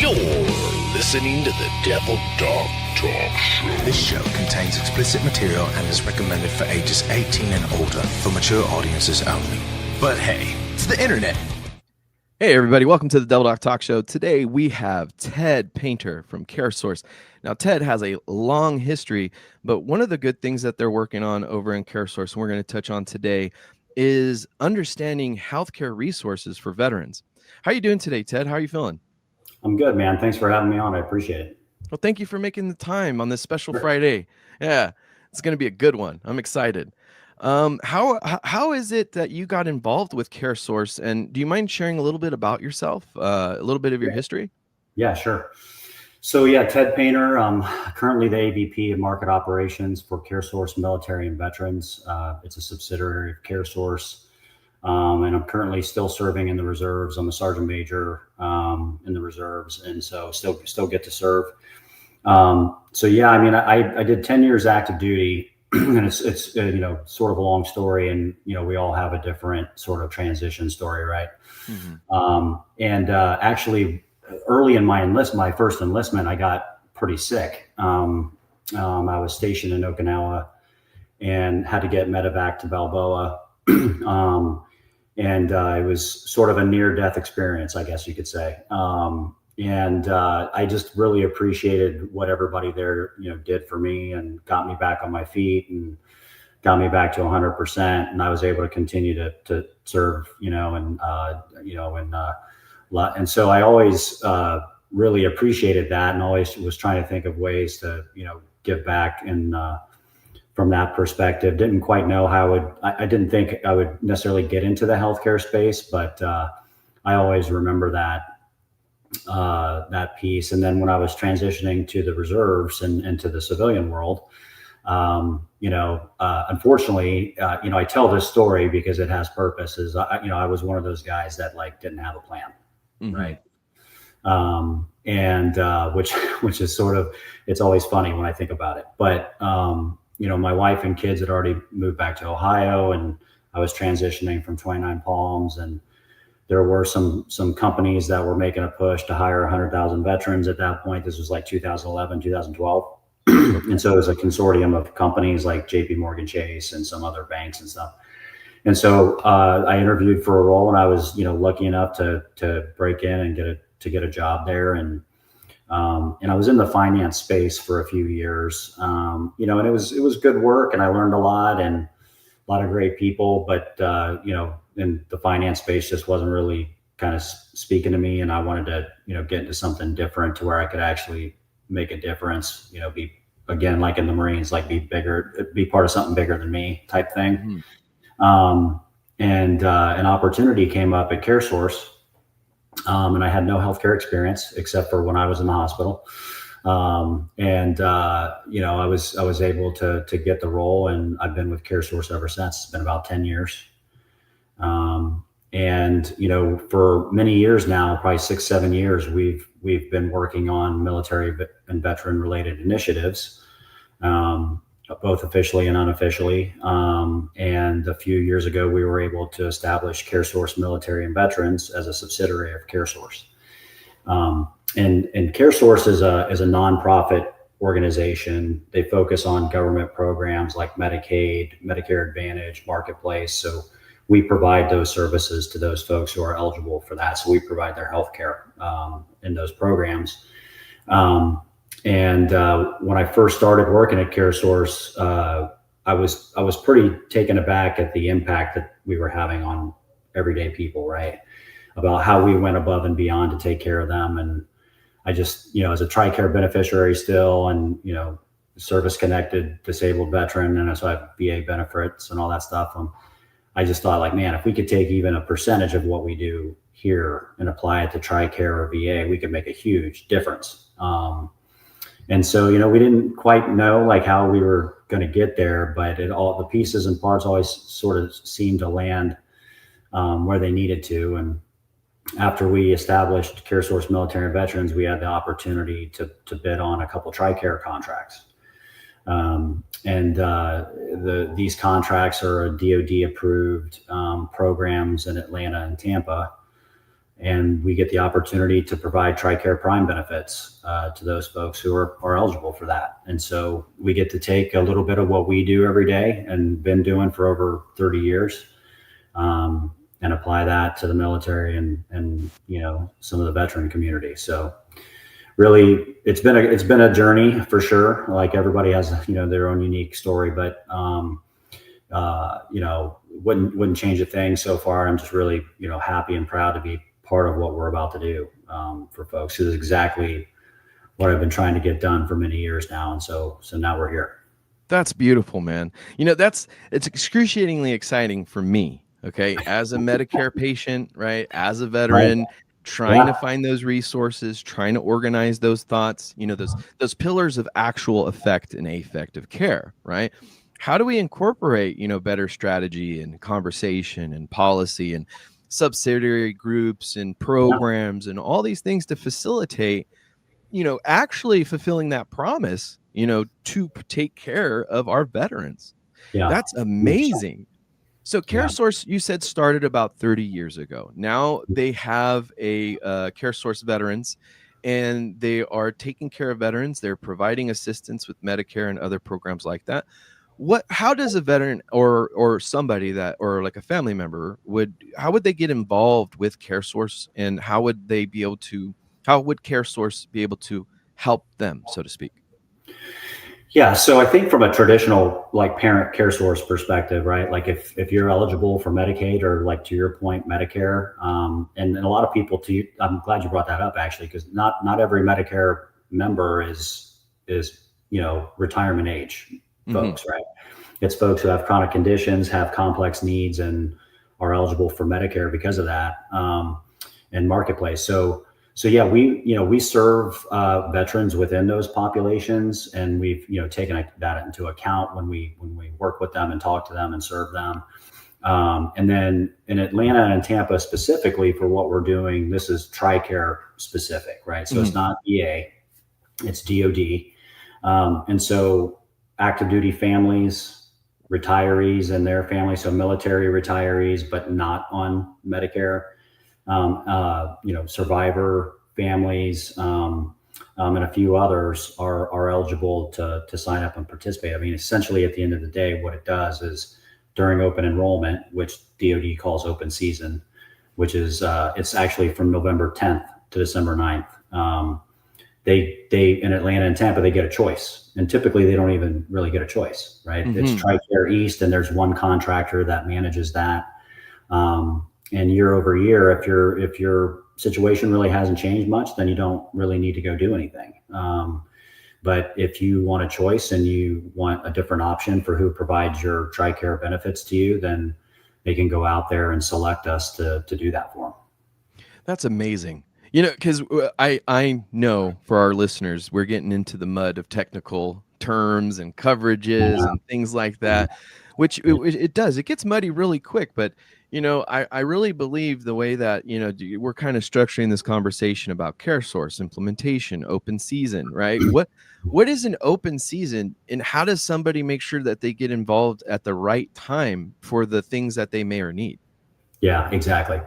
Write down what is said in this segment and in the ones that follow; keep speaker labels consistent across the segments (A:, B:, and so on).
A: You're listening to the Devil Dog Talk Show.
B: This show contains explicit material and is recommended for ages 18 and older for mature audiences only. But hey, it's the internet.
C: Hey everybody, welcome to the Devil Dog Talk Show. Today we have Ted Painter from CareSource. Now Ted has a long history, but one of the good things that they're working on over in CareSource, and we're going to touch on today, is understanding healthcare resources for veterans. How are you doing today, Ted? How are you feeling?
D: I'm good, man. Thanks for having me on. I appreciate it.
C: Well, thank you for making the time on this special Friday. Yeah, it's going to be a good one. I'm excited. How is it that you got involved with CareSource, and do you mind sharing a little bit about yourself, a little bit of your history?
D: Yeah, sure. So yeah, Ted Painter, currently the AVP of Market Operations for CareSource Military and Veterans. It's a subsidiary of CareSource, and I'm currently still serving in the reserves. I'm a sergeant major in the reserves, and so still get to serve. So yeah, I mean, I did 10 years active duty. And it's sort of a long story, and we all have a different sort of transition story, right? Mm-hmm. Actually, early in my first enlistment, I got pretty sick. I was stationed in Okinawa and had to get medevac to Balboa, and it was sort of a near-death experience, I guess you could say. I just really appreciated what everybody there, did for me and got me back on my feet and got me back to 100%. And I was able to continue to serve, and so I always really appreciated that, and always was trying to think of ways to, give back. And from that perspective, didn't quite know how I didn't think I would necessarily get into the healthcare space, but I always remember that piece. And then when I was transitioning to the reserves and to the civilian world, unfortunately, I tell this story because it has purpose. I was one of those guys that didn't have a plan, mm-hmm. right? Which is sort of, it's always funny when I think about it. But my wife and kids had already moved back to Ohio, and I was transitioning from 29 Palms, and there were some companies that were making a push to hire 100,000 veterans at that point. This was 2011, 2012. And so it was a consortium of companies like JP Morgan Chase and some other banks and stuff. And so I interviewed for a role, and I was, lucky enough to break in and get a job there. And I was in the finance space for a few years, and it was good work, and I learned a lot and a lot of great people, but in the finance space just wasn't really kind of speaking to me. And I wanted to, get into something different to where I could actually make a difference, be, again, like in the Marines, be bigger, be part of something bigger than me type thing. Mm-hmm. An opportunity came up at CareSource, and I had no healthcare experience except for when I was in the hospital. I was able to get the role, and I've been with CareSource ever since. It's been about 10 years. For many years now, probably 6-7 years, we've been working on military and veteran related initiatives, both officially and unofficially. And a few years ago, we were able to establish CareSource Military and Veterans as a subsidiary of CareSource. And CareSource is a nonprofit organization. They focus on government programs like Medicaid, Medicare Advantage, Marketplace. So we provide those services to those folks who are eligible for that. So we provide their health care in those programs. When I first started working at CareSource, I was pretty taken aback at the impact that we were having on everyday people, right? About how we went above and beyond to take care of them. And I just, as a TRICARE beneficiary still, and, service-connected disabled veteran, and so I have VA benefits and all that stuff. I just thought, man, if we could take even a percentage of what we do here and apply it to TRICARE or VA, we could make a huge difference. And so, we didn't quite know how we were going to get there, but all the pieces and parts always sort of seemed to land where they needed to. And after we established CareSource Military and Veterans, we had the opportunity to bid on a couple TRICARE contracts. These contracts are DoD approved programs in Atlanta and Tampa. and we get the opportunity to provide TRICARE Prime benefits to those folks who are eligible for that. And so we get to take a little bit of what we do every day and been doing for over 30 years and apply that to the military and some of the veteran community. So really, it's been a journey for sure. Like everybody has their own unique story, but wouldn't change a thing so far. I'm just really happy and proud to be part of what we're about to do for folks. This is exactly what I've been trying to get done for many years now, and so now we're here.
C: That's beautiful, man. It's excruciatingly exciting for me. Okay, as a Medicare patient, right? As a veteran,
D: Right.
C: trying to find those resources, trying to organize those thoughts. Those pillars of actual effect and effective care, right? How do we incorporate better strategy and conversation and policy and subsidiary groups and programs and all these things to facilitate actually fulfilling that promise to take care of our veterans?
D: Yeah.
C: That's amazing. So CareSource, you said, started about 30 years ago. Now they have a CareSource Veterans, and they are taking care of veterans. They're providing assistance with Medicare and other programs like that. How does a veteran or somebody that, or like a family member how would they get involved with CareSource, and how would CareSource be able to help them, so to speak?
D: Yeah, so I think from a traditional parent CareSource perspective, right? Like if you're eligible for Medicaid or to your point, Medicare, and a lot of people I'm glad you brought that up actually, because not every Medicare member is retirement age folks, right? It's folks who have chronic conditions, have complex needs, and are eligible for Medicare because of that, and Marketplace. So yeah, we serve veterans within those populations, and we've taken that into account when we work with them and talk to them and serve them. And then in Atlanta and Tampa specifically for what we're doing, this is TRICARE specific, right? So it's not VA, it's DoD, and so active duty families, retirees and their families, so military retirees but not on Medicare. Survivor families, and a few others are eligible to sign up and participate. I mean, essentially at the end of the day, what it does is during open enrollment, which DoD calls open season, which is, it's actually from November 10th to December 9th. They in Atlanta and Tampa, they get a choice, and typically they don't even really get a choice, right? It's TRICARE East, and there's one contractor that manages that. And year over year, if your situation really hasn't changed much, then you don't really need to go do anything. But if you want a choice and you want a different option for who provides your TRICARE benefits to you, then they can go out there and select us to do that for them.
C: That's amazing. Because I know for our listeners, we're getting into the mud of technical terms and coverages and things like that, which it does. It gets muddy really quick, but I really believe the way that, we're kind of structuring this conversation about CareSource implementation, open season, right? What is an open season, and how does somebody make sure that they get involved at the right time for the things that they may or need?
D: Yeah, exactly.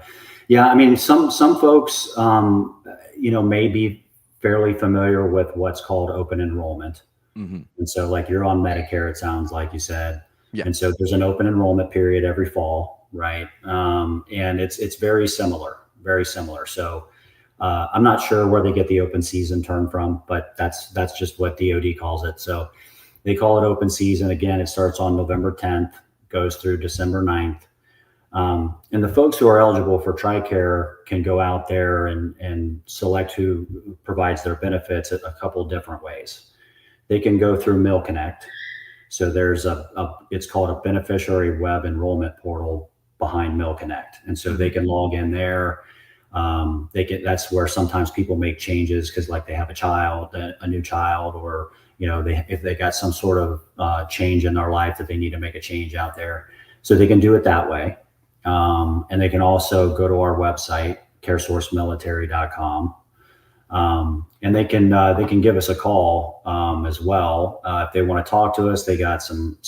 D: Yeah. I mean, some folks, may be fairly familiar with what's called open enrollment. And so you're on Medicare, it sounds like you said. Yeah. And so there's an open enrollment period every fall. Right. And it's very similar. So I'm not sure where they get the open season term from, but that's just what DoD calls it. So they call it open season. Again, it starts on November 10th, goes through December 9th. And the folks who are eligible for TRICARE can go out there and select who provides their benefits a couple different ways. They can go through MilConnect. So there's it's called a beneficiary web enrollment portal behind MilConnect. And so they can log in there. That's where sometimes people make changes because they have a new child, or, if they got some sort of change in their life that they need to make a change out there. So they can do it that way. And they can also go to our website, caresourcemilitary.com. And they can give us a call as well if they want to talk to us. They got some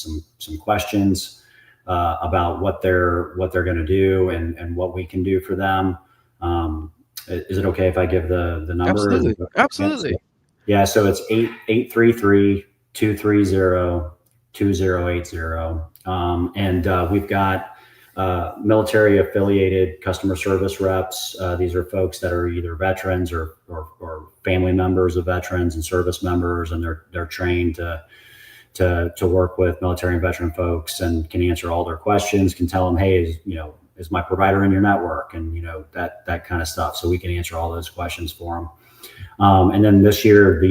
D: questions about what they're going to do and what we can do for them. Is it okay if I give the number?
C: Absolutely. Absolutely.
D: Yeah, so it's 833-230-2080. And we've got military affiliated customer service reps. These are folks that are either veterans or family members of veterans and service members, and they're trained to work with military and veteran folks and can answer all their questions, can tell them, hey, is my provider in your network, and that kind of stuff. So we can answer all those questions for them. And then this year,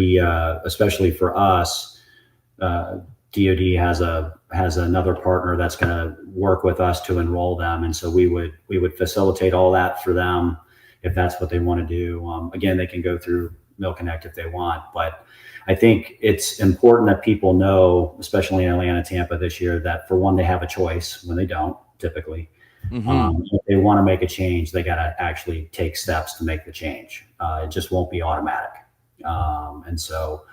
D: especially for us, DoD has another partner that's going to work with us to enroll them, and so we would facilitate all that for them if that's what they want to do. Again, they can go through MilConnect if they want, but I think it's important that people know, especially in Atlanta, Tampa this year, that for one, they have a choice when they don't typically. If they want to make a change, they got to actually take steps to make the change. It just won't be automatic. And so,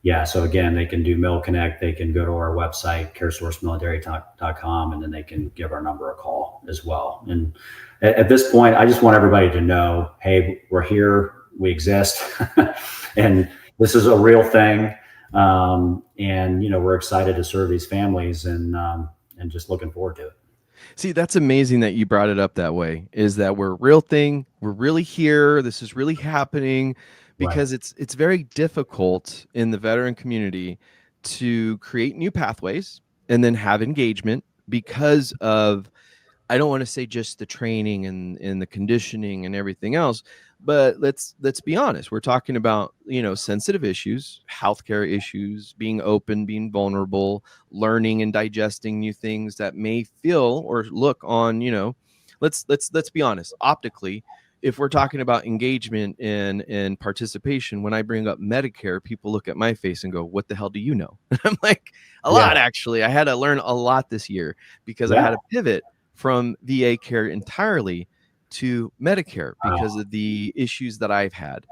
D: yeah, so again, they can do MilConnect. They can go to our website, CareSourceMilitary.com, and then they can give our number a call as well. And at this point, I just want everybody to know, hey, we're here, we exist, and this is a real thing. And we're excited to serve these families, and just looking forward to it.
C: See, that's amazing that you brought it up that way, is that we're a real thing. We're really here. This is really happening, because it's very difficult in the veteran community to create new pathways and then have engagement because of, I don't want to say just the training and the conditioning and everything else, but let's be honest. We're talking about, sensitive issues, healthcare issues, being open, being vulnerable, learning and digesting new things that may feel or look on, let's be honest, optically. If we're talking about engagement and participation, when I bring up Medicare, people look at my face and go, "What the hell do you know?" I'm like, a lot, actually. I had to learn a lot this year because I had to pivot from VA care entirely to Medicare because of the issues that I've had.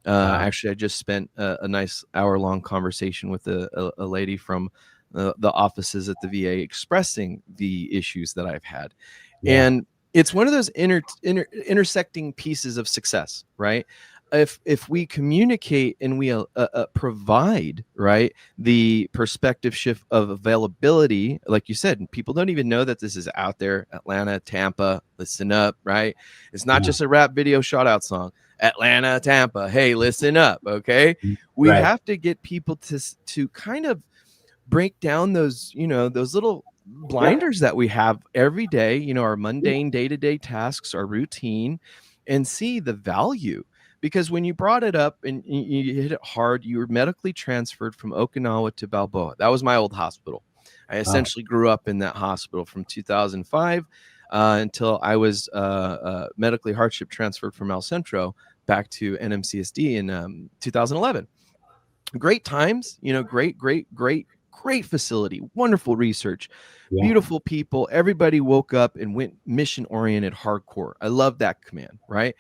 C: Actually, I just spent a nice hour-long conversation with a lady from the offices at the VA expressing the issues that I've had. And it's one of those intersecting pieces of success, right? If we communicate and we provide, right, the perspective shift of availability, like you said, and people don't even know that this is out there. Atlanta, Tampa, listen up, right? It's not just a rap video shout out song. Atlanta, Tampa, hey, listen up, okay? We have to get people to kind of break down those, those little blinders that we have every day, our mundane day-to-day tasks, our routine, and see the value. Because when you brought it up and you hit it hard, you were medically transferred from Okinawa to Balboa. That was my old hospital. I essentially grew up in that hospital from 2005 until I was medically hardship transferred from El Centro back to NMCSD in 2011. Great times, great facility, wonderful research, beautiful people. Everybody woke up and went mission-oriented hardcore. I love that command, right?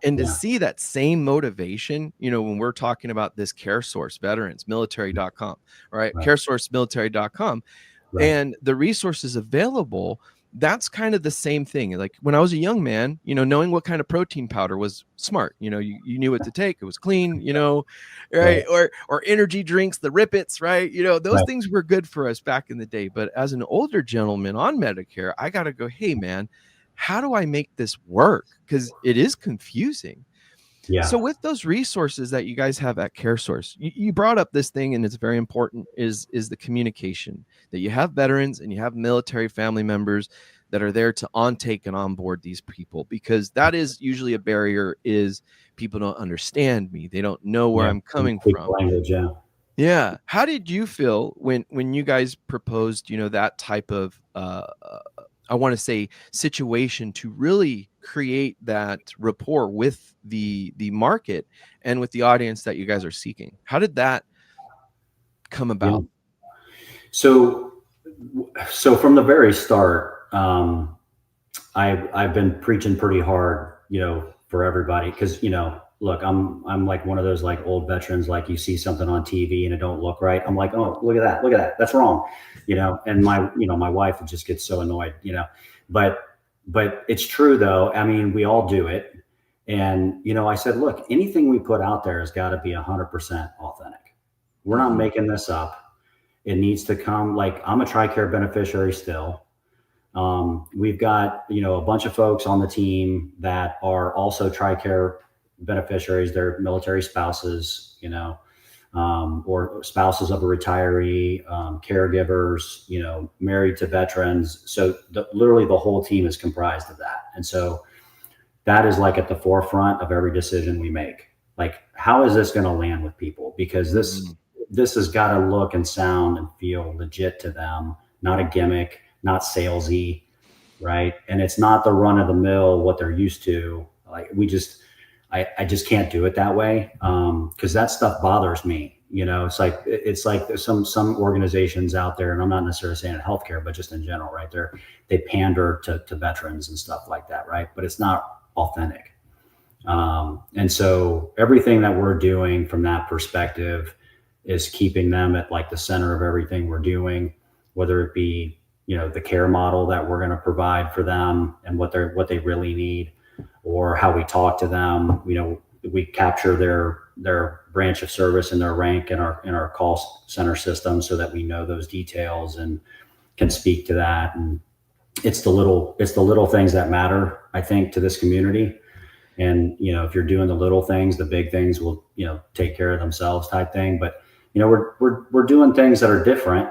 C: And to see that same motivation, when we're talking about this CareSource, veterans, military.com, right? CareSourceMilitary.com, and the resources available, that's kind of the same thing. Like when I was a young man, knowing what kind of protein powder was smart. You knew what to take. It was clean, right? Or energy drinks, the Rippets, right? Those things were good for us back in the day. But as an older gentleman on Medicare, I got to go, hey, man, how do I make this work? Because it is confusing. So with those resources that you guys have at CareSource, you brought up this thing, and it's very important, is the communication, that you have veterans and you have military family members that are there to take and onboard these people, because that is usually a barrier, is people don't understand me. They don't know where I'm coming from.
D: Language,
C: yeah. How did you feel when you guys proposed, that type of, I want to say, situation to really create that rapport with the market and with the audience that you guys are seeking? How did that come about?
D: So from the very start, I've been preaching pretty hard, for everybody, because look, I'm like one of those like old veterans, like you see something on TV and it don't look right, I'm like, oh, look at that, that's wrong, and my wife just gets so annoyed, but it's true though. I mean, we all do it, And, I said, look, anything we put out there has got to be 100% authentic. We're not making this up. It needs to come, like, I'm a TRICARE beneficiary still. We've got, a bunch of folks on the team that are also TRICARE beneficiaries. They're military spouses, or spouses of a retiree, caregivers, married to veterans. So literally the whole team is comprised of that. And so that is like at the forefront of every decision we make. Like, how is this going to land with people? Because this has got to look and sound and feel legit to them, not a gimmick, not salesy, right? And it's not the run of the mill, what they're used to. Like, I just can't do it that way. Cause that stuff bothers me. It's like there's some organizations out there, and I'm not necessarily saying in healthcare, but just in general, right? They pander to veterans and stuff like that. Right. But it's not authentic. And so everything that we're doing from that perspective is keeping them at like the center of everything we're doing, whether it be, the care model that we're going to provide for them and what they really need, or how we talk to them. We capture their branch of service and their rank in our call center system so that we know those details and can speak to that. And it's the little things that matter, I think, to this community. And, if you're doing the little things, the big things will, take care of themselves type thing. But, we're doing things that are different.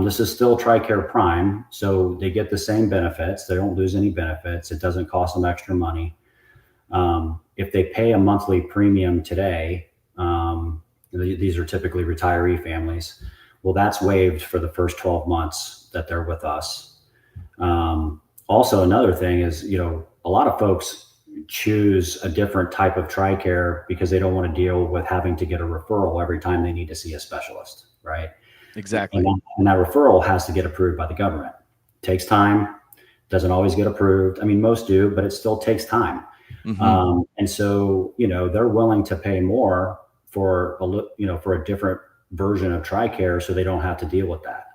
D: This is still TRICARE Prime, so they get the same benefits. They don't lose any benefits. It doesn't cost them extra money. If they pay a monthly premium today, these are typically retiree families. Well, that's waived for the first 12 months that they're with us. Also, another thing is, a lot of folks choose a different type of TRICARE because they don't want to deal with having to get a referral every time they need to see a specialist, right?
C: Exactly.
D: And that referral has to get approved by the government. It takes time, doesn't always get approved. I mean, most do, but it still takes time. And so, they're willing to pay more for a different version of TRICARE so they don't have to deal with that.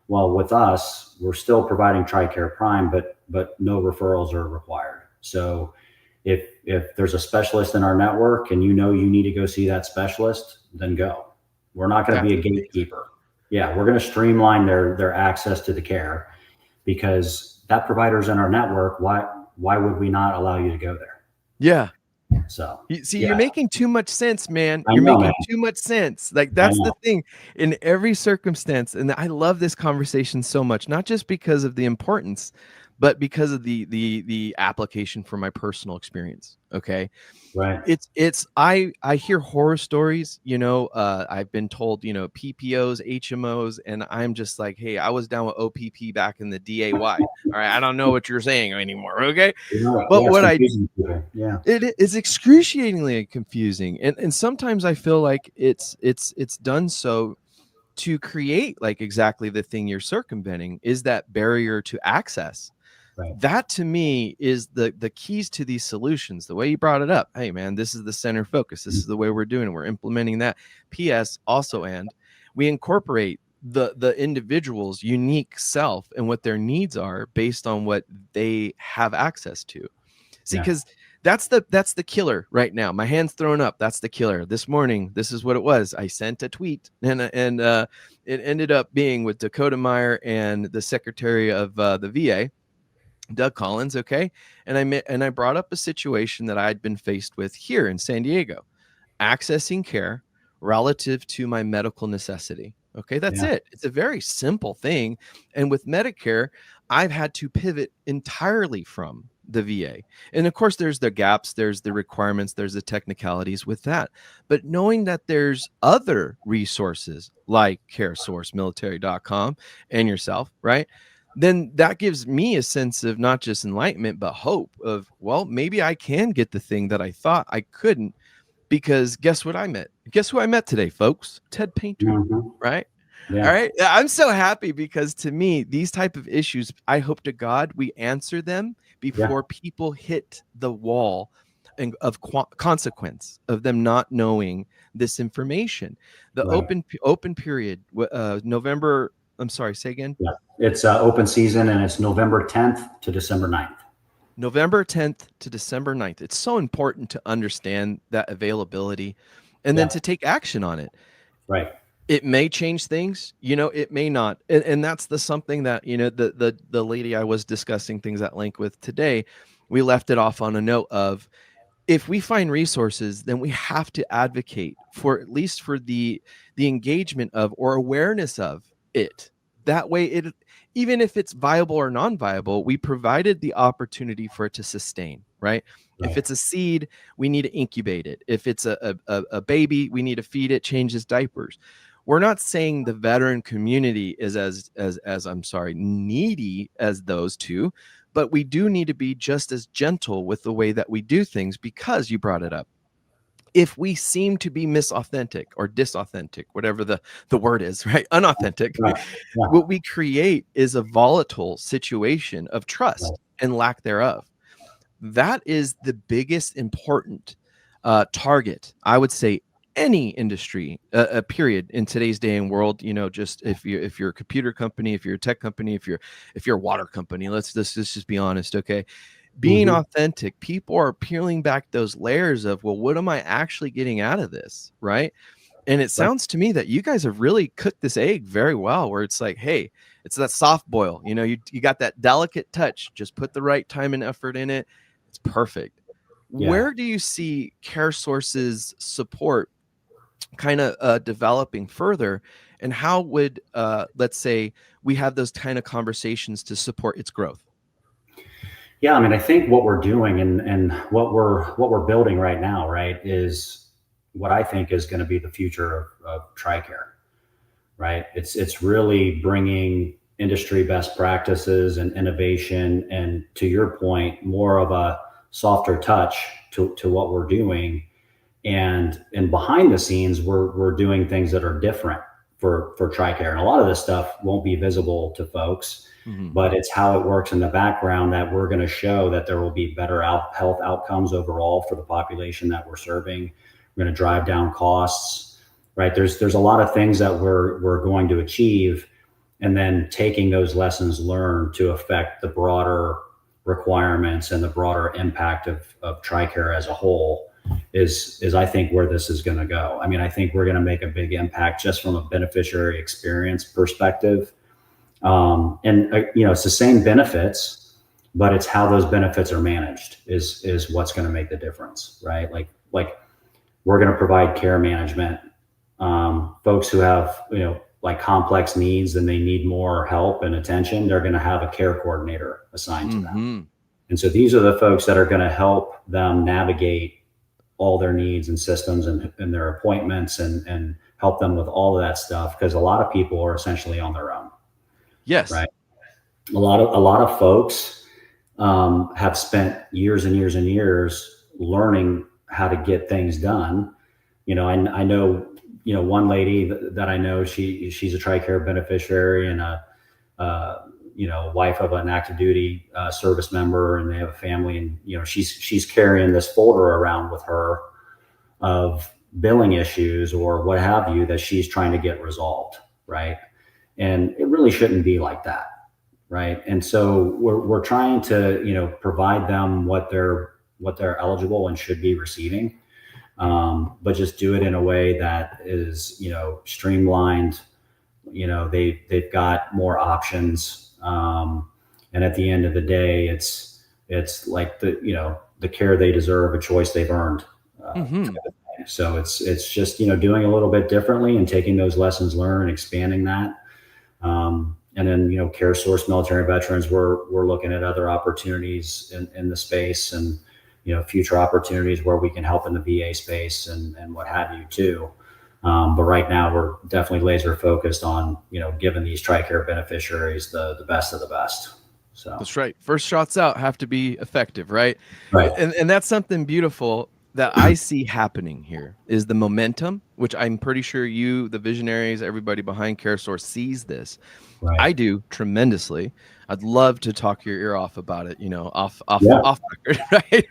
D: Well, with us, we're still providing TRICARE Prime, but no referrals are required. So if there's a specialist in our network and you need to go see that specialist, then go. We're not going to be a gatekeeper. Yeah, we're going to streamline their access to the care, because that provider's in our network. Why would we not allow you to go there?
C: Yeah.
D: So
C: you're making too much sense, man.
D: You're making
C: too much sense. Like, that's the thing in every circumstance. And I love this conversation so much, not just because of the importance, but because of the application for my personal experience. Okay.
D: Right.
C: I hear horror stories, I've been told, PPOs, HMOs, and I'm just like, hey, I was down with OPP back in the DAY. All right. I don't know what you're saying anymore. Okay. But what it is excruciatingly confusing. And sometimes I feel like it's done so to create like exactly the thing you're circumventing, is that barrier to access.
D: Right.
C: That to me is the keys to these solutions. The way you brought it up, hey man, this is the center focus. This is the way we're doing it. We're implementing that. P.S. also, and we incorporate the individual's unique self and what their needs are based on what they have access to. See, because that's the killer right now. My hand's thrown up. That's the killer. This morning, this is what it was. I sent a tweet, and it ended up being with Dakota Meyer and the Secretary of the VA, Doug Collins. Okay. And I brought up a situation that I'd been faced with here in San Diego, accessing care relative to my medical necessity. Okay. That's it. It's a very simple thing. And with Medicare, I've had to pivot entirely from the VA. And of course, there's the gaps, there's the requirements, there's the technicalities with that. But knowing that there's other resources like CareSource, military.com, and yourself, right? Then that gives me a sense of not just enlightenment, but hope of, well, maybe I can get the thing that I thought I couldn't, because guess what I met? Guess who I met today, folks? Ted Painter, right? Yeah. All right. I'm so happy, because to me, these type of issues, I hope to God we answer them before people hit the wall of consequence of them not knowing this information. The open period, November. I'm sorry, say again.
D: Yeah, it's open season, and it's November 10th to December 9th.
C: November 10th to December 9th. It's so important to understand that availability and then
D: Yeah.
C: to take action on it.
D: Right.
C: It may change things, it may not. And that's the something that, the lady I was discussing things at length with today, we left it off on a note of, if we find resources, then we have to advocate for, at least for the engagement of, or awareness of it. That way, it, even if it's viable or non-viable, we provided the opportunity for it to sustain, right? If
D: Right.
C: it's a seed, we need to incubate it. If it's a baby, we need to feed it, change its diapers. We're not saying the veteran community is as I'm sorry, needy as those two, but we do need to be just as gentle with the way that we do things, because you brought it up. If we seem to be misauthentic or disauthentic, whatever the word is, right? Unauthentic,
D: Right. Yeah.
C: what we create is a volatile situation of
D: Right.
C: trust and lack thereof. That is the biggest important target, I would say, any industry, period, in today's day and world. Just if you're a computer company, if you're a tech company, if you're a water company, let's just be honest, okay? Being
D: Mhm.
C: authentic, people are peeling back those layers of, well, what am I actually getting out of this, right? And it
D: Right.
C: sounds to me that you guys have really cooked this egg very well, where it's like, hey, it's that soft boil. You got that delicate touch. Just put the right time and effort in it. It's perfect.
D: Yeah.
C: Where do you see CareSource's support kind of developing further? And how would, let's say, we have those kind of conversations to support its growth?
D: Yeah, I mean, I think what we're doing and what we're building right now, right, is what I think is going to be the future of TRICARE, right? It's really bringing industry best practices and innovation, and to your point, more of a softer touch to what we're doing. And behind the scenes, we're doing things that are different for TRICARE, and a lot of this stuff won't be visible to folks,
C: Mhm.
D: but it's how it works in the background that we're going to show that there will be better health outcomes overall for the population that we're serving. We're going to drive down costs, right? There's a lot of things that we're going to achieve, and then taking those lessons learned to affect the broader requirements and the broader impact of TRICARE as a whole is I think where this is going to go. I mean, I think we're going to make a big impact just from a beneficiary experience perspective. And it's the same benefits, but it's how those benefits are managed is what's going to make the difference, right? Like we're going to provide care management. Folks who have like complex needs and they need more help and attention, they're going to have a care coordinator assigned to them.
C: Mhm.
D: And so these are the folks that are going to help them navigate all their needs and systems and their appointments and help them with all of that stuff, because a lot of people are essentially on their own,
C: Yes.
D: right? A lot of folks have spent years and years and years learning how to get things done. I know, one lady that I know, she's a TRICARE beneficiary and wife of an active duty service member, and they have a family, and she's carrying this folder around with her of billing issues or what have you that she's trying to get resolved, right? And it really shouldn't be like that, right? And so we're trying to provide them what they're eligible and should be receiving, but just do it in a way that is streamlined. They've got more options, and at the end of the day, it's like the care they deserve, a choice they've earned.
C: Mhm.
D: So it's just doing a little bit differently and taking those lessons learned and expanding that. And then CareSource military veterans, we're looking at other opportunities in the space, and future opportunities where we can help in the VA space and what have you too. But right now we're definitely laser focused on giving these TRICARE beneficiaries the best of the best. So
C: That's right. First shots out have to be effective, right?
D: right,
C: And that's something beautiful that I see happening here, is the momentum, which I'm pretty sure you, the visionaries, everybody behind CareSource sees this.
D: right,
C: I do tremendously. I'd love to talk your ear off about it,
D: yeah,
C: off record, right?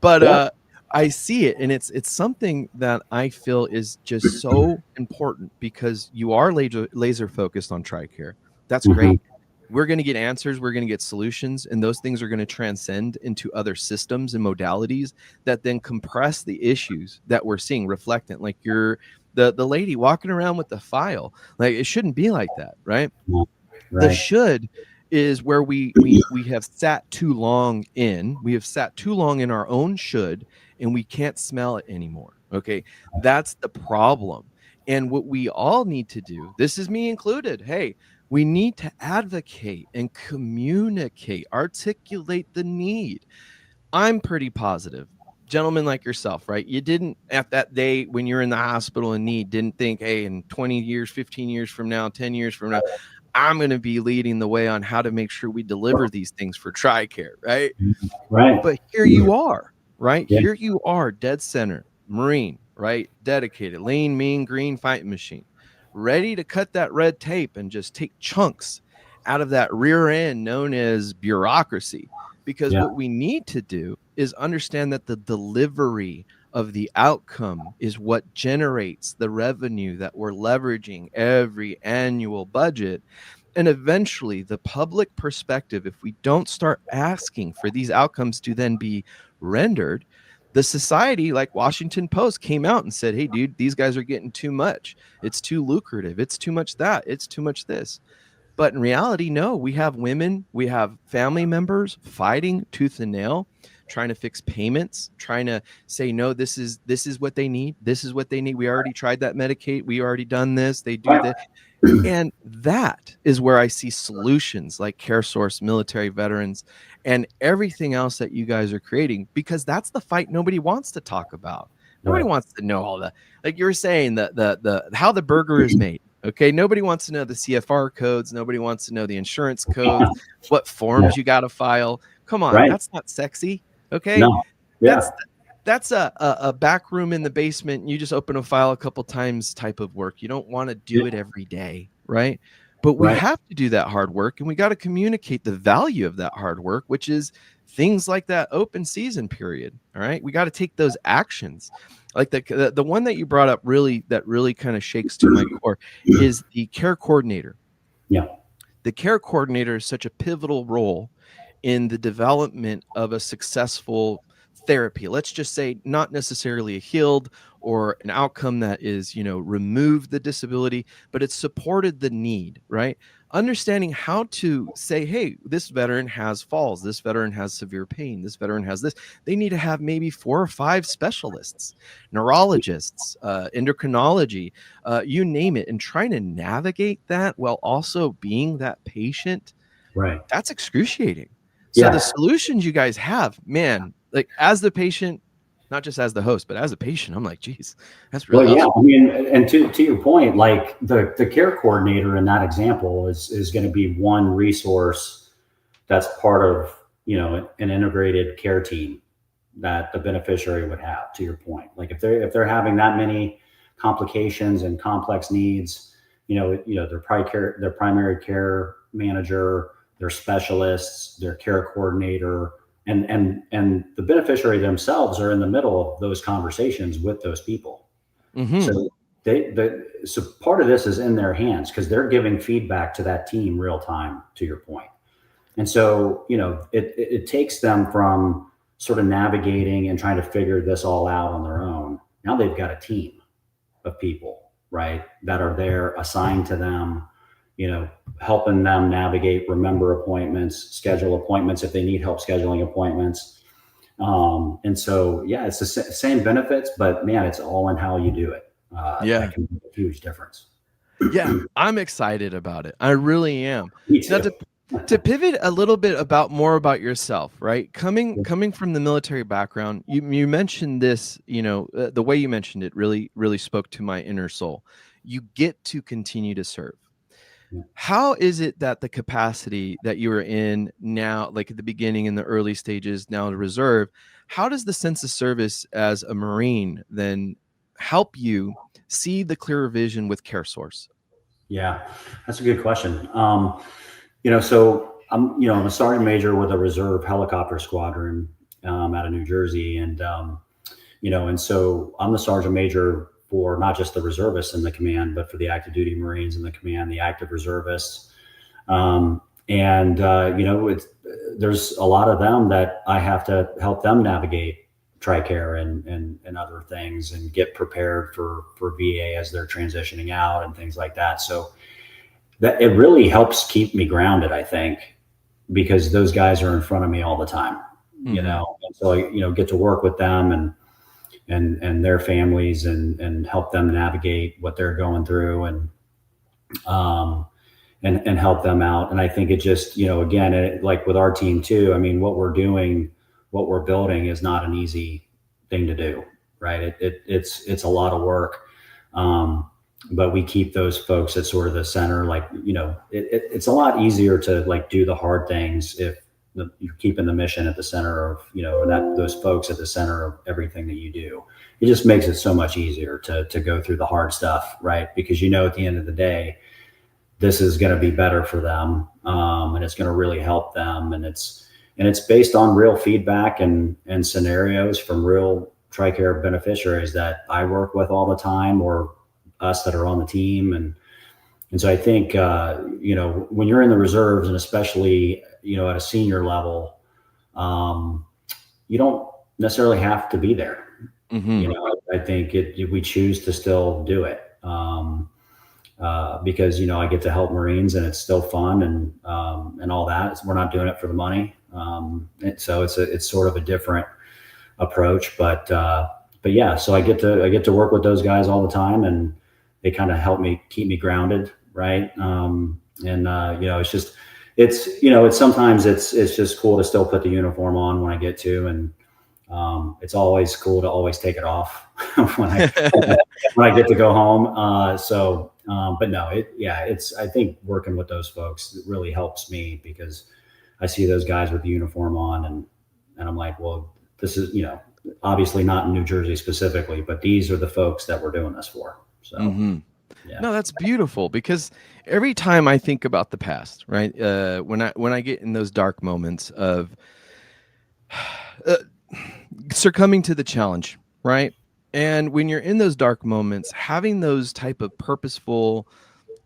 C: But
D: yeah,
C: I see it, and it's something that I feel is just so important, because you are laser focused on TRICARE. That's
D: hmm
C: great. we're going to get answers, we're going to get solutions, and those things are going to transcend into other systems and modalities that then compress the issues that we're seeing reflectant. Like you're the lady walking around with the file. Like it shouldn't be like that, right? The
D: Right.
C: should is where we have sat too long in. We have sat too long in our own should, and we can't smell it anymore. Okay, that's the problem. And what we all need to do, this is me included, hey, we need to advocate and communicate, articulate the need. I'm pretty positive. Gentlemen like yourself, right? You didn't at that day when you're in the hospital in need, didn't think, hey, in 20 years, 15 years from now, 10 years from now, I'm going to be leading the way on how to make sure we deliver these things for TRICARE, right?
D: Right.
C: But here you are, right?
D: Yeah.
C: Here you are, dead center, Marine, right? Dedicated, lean, mean, green fighting machine, ready to cut that red tape and just take chunks out of that rear end known as bureaucracy. Because
D: Yeah.
C: what we need to do is understand that the delivery of the outcome is what generates the revenue that we're leveraging every annual budget. And eventually, the public perspective, if we don't start asking for these outcomes to then be rendered, the society like Washington Post came out and said, hey, dude, these guys are getting too much. It's too lucrative. It's too much that. It's too much this. But in reality, no, we have women, we have family members fighting tooth and nail, trying to fix payments, trying to say, no, this is what they need. This is what they need. We already tried that Medicaid. We already done this. They do this. And that is where I see solutions like CareSource, military veterans, and everything else that you guys are creating, because that's the fight nobody wants to talk about. Nobody
D: Right.
C: wants to know all the, like you were saying, the how the burger is made. Okay, nobody wants to know the CFR codes. Nobody wants to know the insurance codes, what forms you got to file. Come on,
D: Right.
C: that's not sexy. Okay,
D: No. Yeah.
C: that's a back room in the basement. And you just open a file a couple times type of work. You don't want to do it every day, right? But we
D: Right.
C: have to do that hard work, and we got to communicate the value of that hard work, which is things like that open season period. All right, we got to take those actions. Like the one that you brought up that really kind of shakes to my core is the care coordinator.
D: Yeah.
C: The care coordinator is such a pivotal role in the development of a successful therapy. Let's just say not necessarily a healed or an outcome that is, removed the disability, but it's supported the need, right? Understanding how to say, hey, this veteran has falls, this veteran has severe pain, this veteran has this. They need to have maybe 4 or 5 specialists, neurologists, endocrinology, you name it, and trying to navigate that while also being that patient.
D: Right.
C: That's excruciating. So
D: Yeah.
C: the solutions you guys have, man, like as the patient, not just as the host, but as a patient, I'm like, geez, that's really
D: Well, yeah.
C: awesome.
D: I mean, and to your point, like the care coordinator in that example is going to be one resource that's part of, an integrated care team that the beneficiary would have, to your point. Like if they're having that many complications and complex needs, their primary care manager, their specialists, their care coordinator, and the beneficiary themselves are in the middle of those conversations with those people.
C: Mm-hmm.
D: So so part of this is in their hands because they're giving feedback to that team real time, to your point. And so, it takes them from sort of navigating and trying to figure this all out on their own. Now they've got a team of people, right, that are there assigned to them, helping them navigate, remember appointments, schedule appointments if they need help scheduling appointments. And so, yeah, it's the same benefits, but man, it's all in how you do it.
C: Yeah.
D: That can make a huge difference.
C: Yeah, I'm excited about it. I really am.
D: Me too.
C: Now to pivot a little bit more about yourself, right? Coming from the military background, you mentioned this, the way you mentioned it really, really spoke to my inner soul. You get to continue to serve.
D: Yeah.
C: How is it that the capacity that you are in now, like at the beginning in the early stages, now to reserve, how does the sense of service as a Marine then help you see the clearer vision with CareSource?
D: Yeah, that's a good question. So I'm a sergeant major with a reserve helicopter squadron out of New Jersey, and and so I'm the sergeant major for not just the reservists in the command, but for the active duty Marines in the command, the active reservists. And there's a lot of them that I have to help them navigate TRICARE and other things, and get prepared for VA as they're transitioning out and things like that. So that it really helps keep me grounded, I think, because those guys are in front of me all the time, and so I get to work with them and their families and help them navigate what they're going through, and help them out. And I think it just, again, like with our team too, I mean, what we're doing, what we're building is not an easy thing to do, right? It's a lot of work. But we keep those folks at sort of the center. Like, it's a lot easier to like do the hard things if you're keeping the mission at the center of, those folks at the center of everything that you do. It just makes it so much easier to go through the hard stuff, right? Because at the end of the day, this is going to be better for them, and it's going to really help them. And it's based on real feedback and scenarios from real TRICARE beneficiaries that I work with all the time, or us that are on the team. And so I think, when you're in the reserves, and especially, at a senior level, you don't necessarily have to be there. I think we choose to still do it. Because I get to help Marines, and it's still fun, and all that. We're not doing it for the money, so it's sort of a different approach. But yeah, so I get to work with those guys all the time, and they kind of help me keep me grounded, right? It's sometimes it's just cool to still put the uniform on when I get to, and it's always cool to always take it off when I get to go home. But no, I think working with those folks really helps me, because I see those guys with the uniform on, and I'm like, well, this is, obviously not in New Jersey specifically, but these are the folks that we're doing this for. So, yeah.
C: No, that's beautiful, because every time I think about the past, right? When I get in those dark moments of succumbing to the challenge, right? And when you're in those dark moments, having those type of purposeful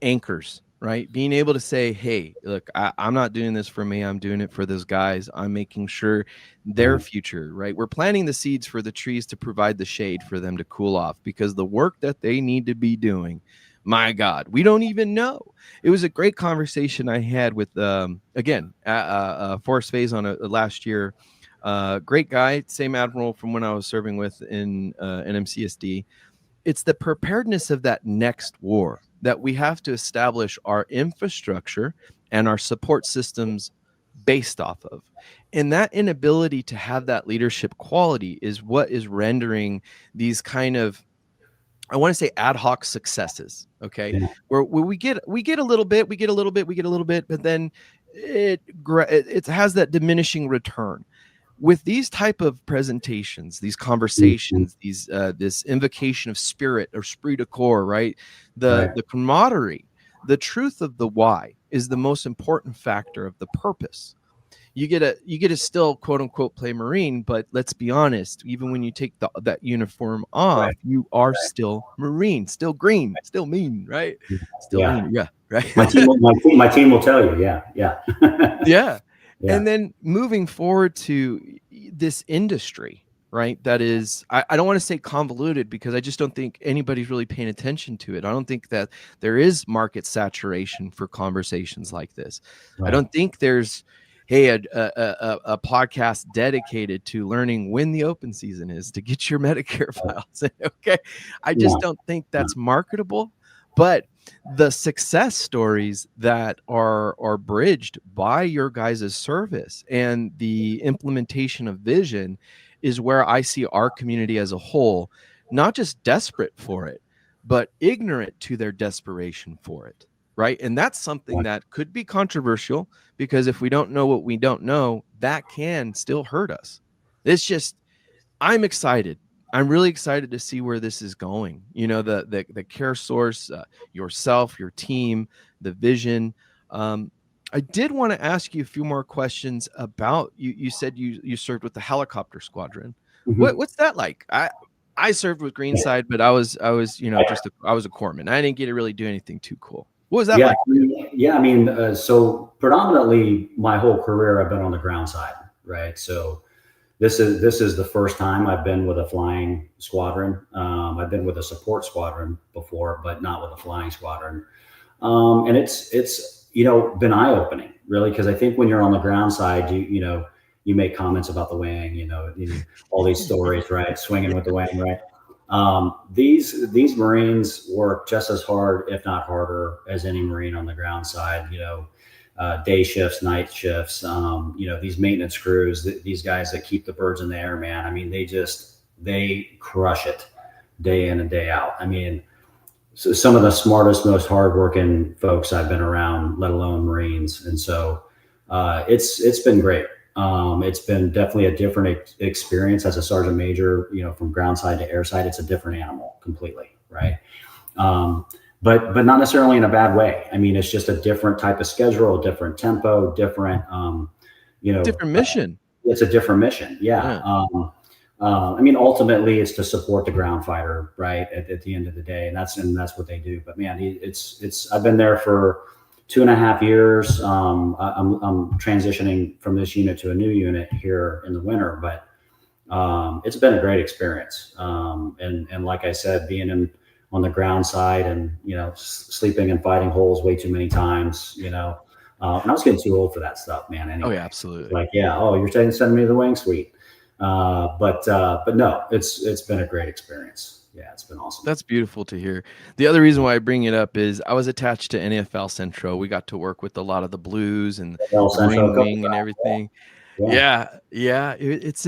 C: anchors, right? Being able to say, hey, look, I'm not doing this for me. I'm doing it for those guys. I'm making sure their future, right? We're planting the seeds for the trees to provide the shade for them to cool off, because the work that they need to be doing, my God, we don't even know. It was a great conversation I had with, again, Forrest Phase on last year. Great guy, same admiral from when I was serving with in NMCSD. It's the preparedness of that next war that we have to establish our infrastructure and our support systems based off of. And that inability to have that leadership quality is what is rendering these kind of, I want to say, ad hoc successes. Okay.
D: Yeah.
C: Where we get a little bit, but then it has that diminishing return. With these type of presentations, these conversations, this invocation of spirit, or esprit de corps, right? The camaraderie, the truth of the why is the most important factor of the purpose. You get to still, quote unquote, play Marine, but let's be honest, even when you take that uniform off, you are still Marine, still green, still mean, right? Still mean, yeah, right.
D: My team will tell you, yeah.
C: Yeah. And then moving forward to this industry, right? That is, I don't want to say convoluted, because I just don't think anybody's really paying attention to it. I don't think that there is market saturation for conversations like this. Right. I don't think there's, hey, a podcast dedicated to learning when the open season is to get your Medicare files. Okay. I just don't think that's marketable. But the success stories that are bridged by your guys' service and the implementation of vision is where I see our community as a whole, not just desperate for it, but ignorant to their desperation for it, right? And that's something that could be controversial, because if we don't know what we don't know, that can still hurt us. It's just, I'm excited. I'm really excited to see where this is going. The CareSource, yourself, your team, the vision. I did want to ask you a few more questions about you. You said you served with the helicopter squadron. What's that like? I served with Greenside, but I was I was a corpsman. I didn't get to really do anything too cool. What was that
D: Yeah,
C: like?
D: yeah. I mean, so predominantly my whole career I've been on the ground side, right? So this is the first time I've been with a flying squadron. I've been with a support squadron before, but not with a flying squadron. And it's been eye opening, really, because I think when you're on the ground side, you make comments about the wing, all these stories, right? Swinging with the wing, right? These Marines work just as hard, if not harder, as any Marine on the ground side. Day shifts, night shifts. These maintenance crews, these guys that keep the birds in the air, man. I mean, they crush it day in and day out. I mean, so some of the smartest, most hardworking folks I've been around, let alone Marines. And so it's been great. It's been definitely a different experience as a sergeant major. From ground side to air side, it's a different animal completely, right? But not necessarily in a bad way. I mean, it's just a different type of schedule, a different tempo, different
C: Different mission.
D: it's a different mission. Yeah. I mean, ultimately, it's to support the ground fighter, right? At the end of the day, and that's what they do. But man, it's. I've been there for 2.5 years. I'm transitioning from this unit to a new unit here in the winter, but it's been a great experience. And like I said, being on the ground side and sleeping in fighting holes way too many times. And I was getting too old for that stuff, man. Anyway.
C: Oh yeah, absolutely.
D: Like, yeah. Oh, you're sending me to the wing suite. But no, it's been a great experience. Yeah, it's been awesome.
C: That's beautiful to hear. The other reason why I bring it up is I was attached to NFL Centro. We got to work with a lot of the Blues and the Marine Wing and everything. Yeah. It's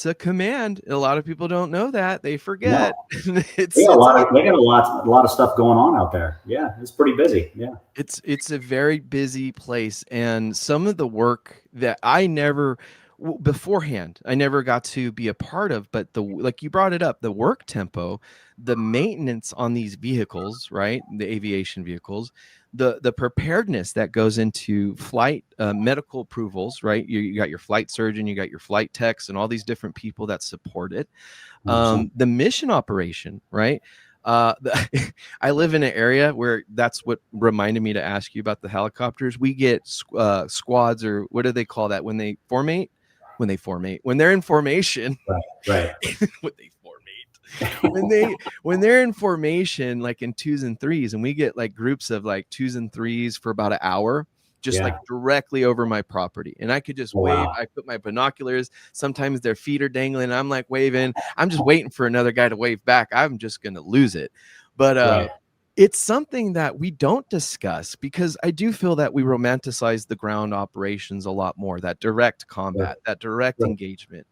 C: a command. A lot of people don't know that. They forget.
D: No. They got a lot of stuff going on out there. Yeah, it's pretty busy. Yeah,
C: it's a very busy place, and some of the work that I never beforehand I never got to be a part of, but like you brought it up, the work tempo, the maintenance on these vehicles, right? The aviation vehicles, the preparedness that goes into flight medical approvals, right? You got your flight surgeon, you got your flight techs, and all these different people that support it. The mission operation, right? I live in an area where that's what reminded me to ask you about the helicopters. We get squads, or what do they call that when they formate? When they're in formation,
D: right.
C: when they're in formation, like in 2s and 3s, and we get like groups of like 2s and 3s for about an hour, just like directly over my property, and I could just wave. I put my binoculars. Sometimes their feet are dangling. I'm like waving. I'm just waiting for another guy to wave back. I'm just gonna lose it. But it's something that we don't discuss, because I do feel that we romanticize the ground operations a lot more, that direct combat, that direct engagement,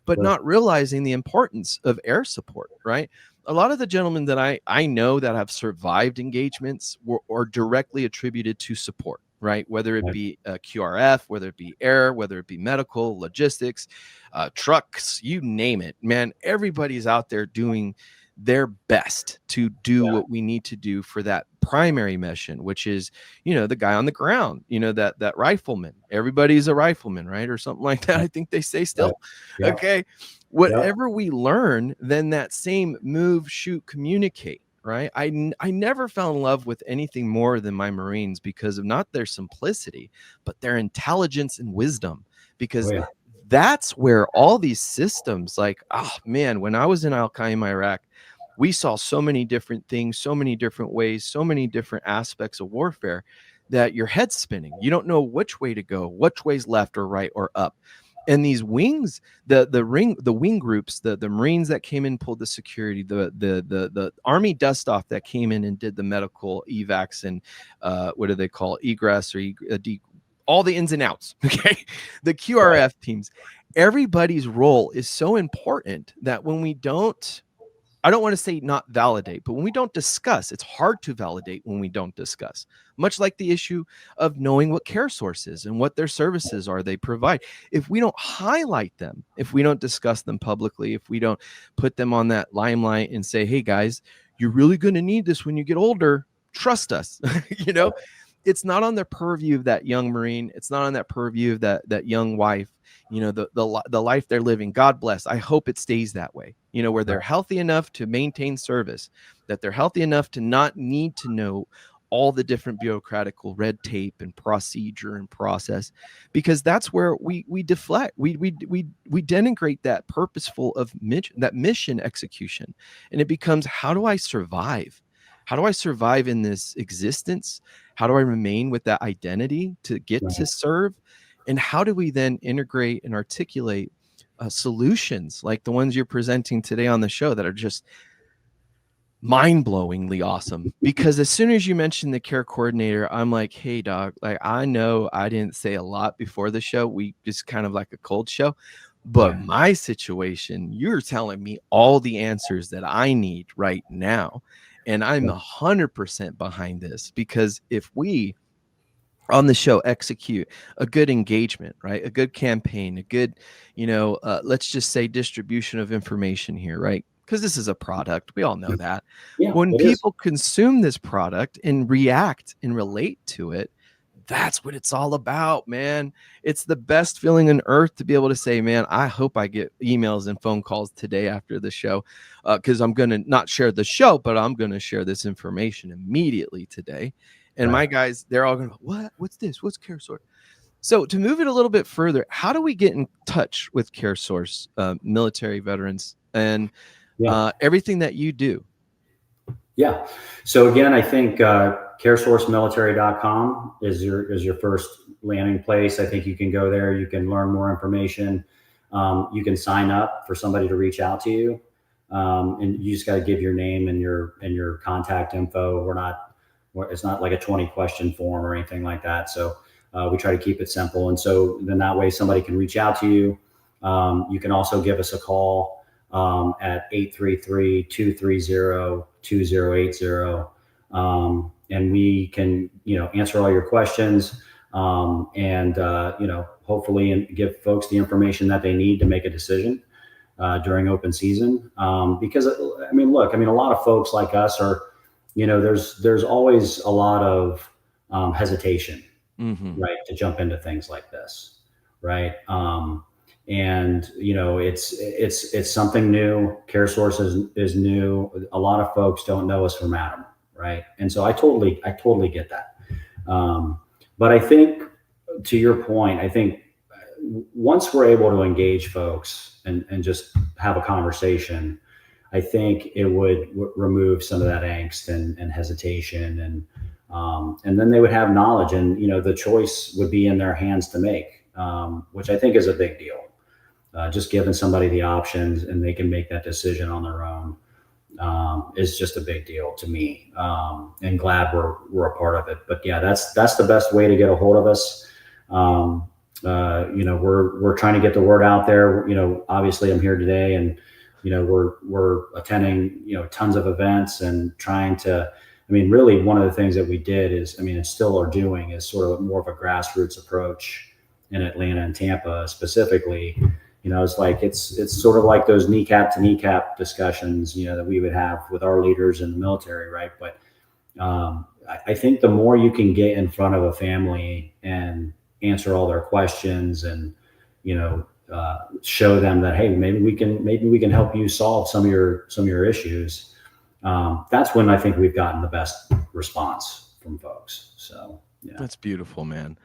C: but not realizing the importance of air support, right? A lot of the gentlemen that I know that have survived engagements are directly attributed to support, right? Whether it be QRF, whether it be air, whether it be medical, logistics, trucks, you name it, man, everybody's out there doing their best to do what we need to do for that primary mission, which is, the guy on the ground, that rifleman. Everybody's a rifleman, right? Or something like that. I think they say still. Okay. Whatever we learn, then that same move, shoot, communicate, right? I never fell in love with anything more than my Marines because of not their simplicity, but their intelligence and wisdom, because that's where all these systems, like, oh man, when I was in Al-Qaeda, Iraq, we saw so many different things, so many different ways, so many different aspects of warfare that your head's spinning. You don't know which way to go, which way's left or right or up. And these wings, the wing groups, the Marines that came in, pulled the security, the Army dust off that came in and did the medical evacs and what do they call egress or all the ins and outs. Okay, the QRF teams, everybody's role is so important that when we don't, I don't want to say not validate, but when we don't discuss, it's hard to validate when we don't discuss. Much like the issue of knowing what CareSource is and what their services are they provide. If we don't highlight them, if we don't discuss them publicly, if we don't put them on that limelight and say, hey guys, you're really going to need this when you get older, trust us, it's not on the purview of that young Marine. It's not on that purview of that young wife, the life they're living. God bless. I hope it stays that way, where they're healthy enough to maintain service, that they're healthy enough to not need to know all the different bureaucratical red tape and procedure and process, because that's where we deflect. We denigrate that purposeful of that mission execution, and it becomes, how do I survive? How do I survive in this existence? How do I remain with that identity to get to serve? And how do we then integrate and articulate solutions like the ones you're presenting today on the show that are just mind-blowingly awesome? Because as soon as you mentioned the care coordinator, I'm like, hey dog, like, I know I didn't say a lot before the show. We just kind of like a cold show, but my situation, you're telling me all the answers that I need right now. And I'm 100% behind this, because if we on the show execute a good engagement, right, a good campaign, a good, let's just say distribution of information here, right? Because this is a product. We all know that. When people consume this product and react and relate to it, that's what it's all about, man. It's the best feeling on earth to be able to say, man, I hope I get emails and phone calls today after the show, because I'm going to not share the show, but I'm going to share this information immediately today. And my guys, they're all going to go, what? What's this? What's CareSource? So to move it a little bit further, how do we get in touch with CareSource, military veterans, and everything that you do?
D: Yeah. So again, I think CareSourceMilitary.com is your first landing place. I think you can go there. You can learn more information. You can sign up for somebody to reach out to you, and you just got to give your name and your contact info. It's not like a 20-question form or anything like that. So we try to keep it simple, and so then that way somebody can reach out to you. You can also give us a call at 833-230-2080. And we can, answer all your questions, and hopefully give folks the information that they need to make a decision during open season. Because a lot of folks like us are, there's always a lot of hesitation, right, to jump into things like this, right? And it's something new. CareSource is new. A lot of folks don't know us from Adam, right? And so I totally get that. But I think, to your point, I think once we're able to engage folks and just have a conversation, I think it would remove some of that angst and hesitation, and then they would have knowledge, and the choice would be in their hands to make, which I think is a big deal. Just giving somebody the options and they can make that decision on their own is just a big deal to me, and glad we're a part of it. But yeah, that's the best way to get a hold of us. We're trying to get the word out there. Obviously I'm here today, and we're attending tons of events and trying to. Really one of the things that we did is, and still are doing, is sort of more of a grassroots approach in Atlanta and Tampa specifically. It's like it's sort of like those kneecap to kneecap discussions, that we would have with our leaders in the military, right? But I think the more you can get in front of a family and answer all their questions, and show them that, hey, maybe we can help you solve some of your issues. That's when I think we've gotten the best response from folks. So yeah,
C: that's beautiful, man.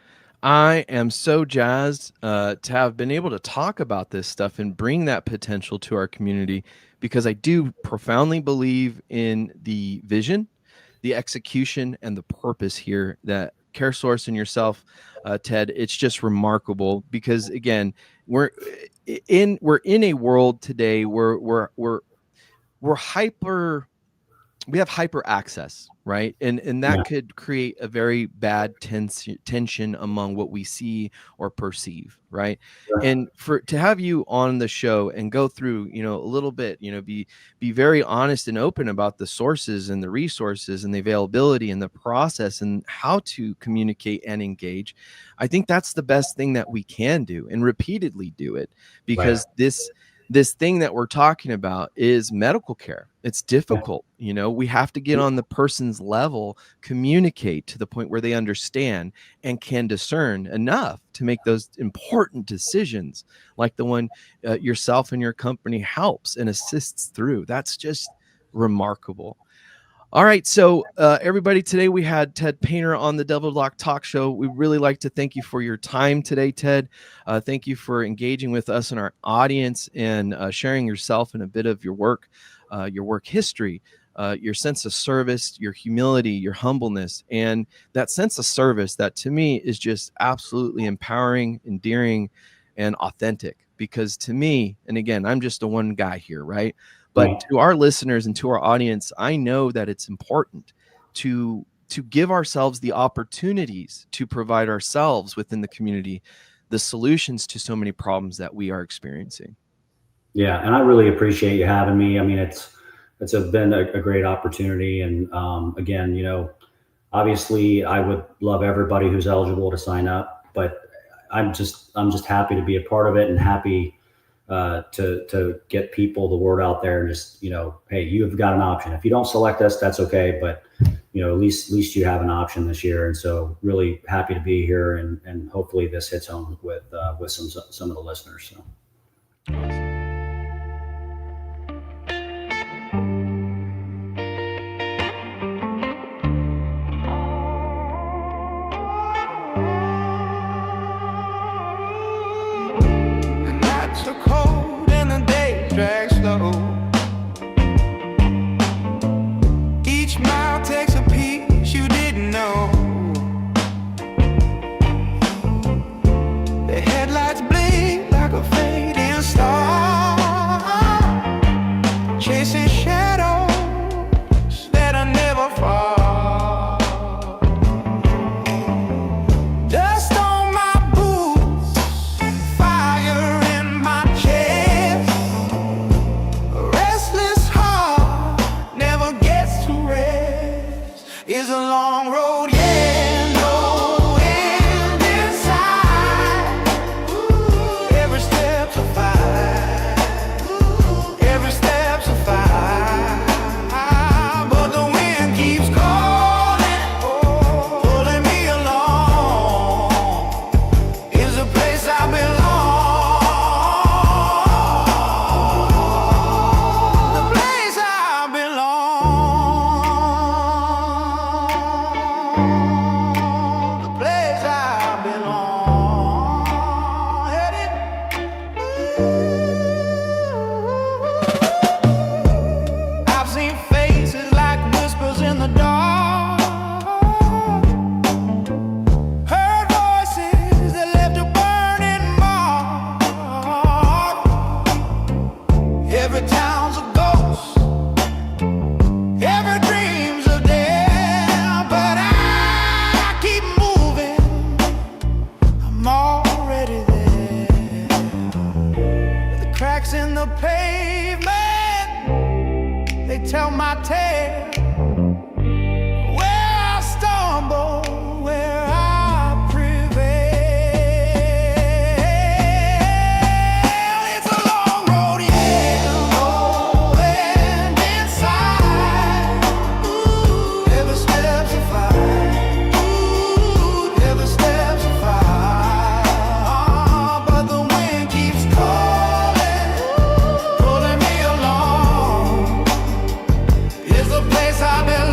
C: I am so jazzed to have been able to talk about this stuff and bring that potential to our community, because I do profoundly believe in the vision, the execution, and the purpose here that CareSource and yourself, Ted, it's just remarkable. Because again, we're in a world today where we have hyper access, right? And that could create a very bad tension among what we see or perceive, right?
D: Sure.
C: And to have you on the show and go through, a little bit, be very honest and open about the sources and the resources and the availability and the process and how to communicate and engage. I think that's the best thing that we can do, and repeatedly do it, because this thing that we're talking about is medical care. It's difficult. You know, we have to get on the person's level, communicate to the point where they understand and can discern enough to make those important decisions, like the one yourself and your company helps and assists through. That's just remarkable. All right, so everybody, today we had Ted Painter on the Devil Doc Talk Show. We really like to thank you for your time today, Ted. Thank you for engaging with us and our audience and sharing yourself and a bit of your work history, your sense of service, your humility, your humbleness, and that sense of service that to me is just absolutely empowering, endearing, and authentic. Because to me, and again, I'm just a one guy here, right? But to our listeners and to our audience, I know that it's important to give ourselves the opportunities to provide ourselves within the community the solutions to so many problems that we are experiencing.
D: Yeah, and I really appreciate you having me. I mean, it's been a great opportunity, and again, you know, obviously, I would love everybody who's eligible to sign up, but I'm just happy to be a part of it and happy to get people the word out there and just, you know, hey, you've got an option. If you don't select us, that's okay. But, you know, at least you have an option this year. And so really happy to be here, and hopefully this hits home with some of the listeners. So.
E: Drag slow. Each mile takes a piece you didn't know. The headlights blink like a fading star, chasing shadows that are never far. Dust on my boots, fire in my chest. Restless heart never gets to rest. It's a long road, yeah, no end in sight. Every step's a fight. Every step's a fight. But the wind keeps calling, pulling me along. It's a place I belong. I've seen faces like whispers in the dark, heard voices that left a burning mark. Every town's a ghost, every dream's a dead, but I keep moving, I'm already there. The cracks in the pavement, they tell my tale. Where I stumble, where I prevail. It's a long road, yeah, no end in sight. Every step's a fight. Every step's a fight. But the wind keeps calling, pulling me along. It's a place I belong.